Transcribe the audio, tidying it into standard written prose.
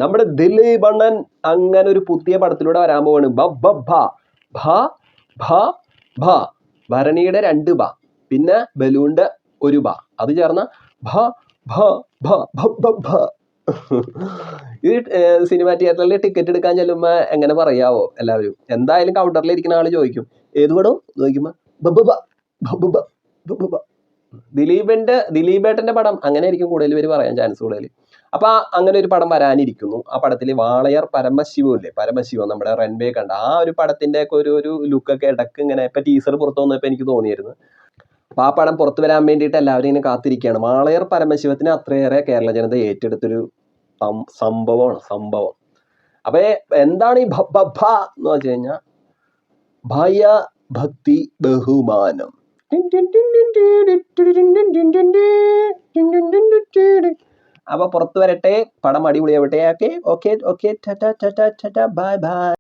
നമ്മുടെ ദിലീപ് അണ്ണൻ അങ്ങനെ ഒരു പുതിയ പടത്തിലൂടെ വരാൻ പോവാണ്. ഭ ഭ ഭ ഭ ഭ ഭ ഭരണിയുടെ 2 ഭ പിന്നെ ബലൂണിന്റെ 1 ഭ അത് ചേർന്ന ഭ ഭ ഭ ഭ ഭ ഭ. ഇത് സിനിമ തിയേറ്ററിൽ ടിക്കറ്റ് എടുക്കാൻ ചെല്ലുമ്പോ എങ്ങനെ പറയാവോ എല്ലാവരും? എന്തായാലും കൗണ്ടറിൽ ഇരിക്കുന്ന ആള് ചോദിക്കും ഏത് പടം ചോദിക്കുമ്പോ ബ ബ ബ ബ ബ ബ ബ ബ. ദിലീപേട്ടന്റെ പടം അങ്ങനെ ആയിരിക്കും കൂടുതൽ പേര് പറയാൻ ചാൻസ് കൂടുതൽ. അപ്പൊ അങ്ങനെ ഒരു പടം വരാനിരിക്കുന്നു. ആ പടത്തിൽ വാളയാർ പരമശിവം ഇല്ലേ, പരമശിവം നമ്മുടെ റൺവേ കണ്ട ആ ഒരു പടത്തിന്റെ ഒക്കെ ഒരു ലുക്കൊക്കെ ഇടക്ക് ഇങ്ങനെ ഇപ്പൊ ടീസർ പുറത്തു വന്നപ്പോ എനിക്ക് തോന്നിയിരുന്നു. അപ്പൊ ആ പടം പുറത്തു വരാൻ വേണ്ടിയിട്ട് എല്ലാവരും ഇങ്ങനെ കാത്തിരിക്കുകയാണ്. വാളയാർ പരമശിവത്തിന് അത്രയേറെ കേരള ജനത ഏറ്റെടുത്തൊരു സംഭവം. അപ്പൊ എന്താണ് ഈ ഭ ഭ എന്ന് വെച്ച് കഴിഞ്ഞാൽ ഭയ ഭക്തി ബഹുമാനം. അപ്പൊ പുറത്തു വരട്ടെ, പടം അടിപൊളിയാവട്ടെ. Okay okay okay, bye by.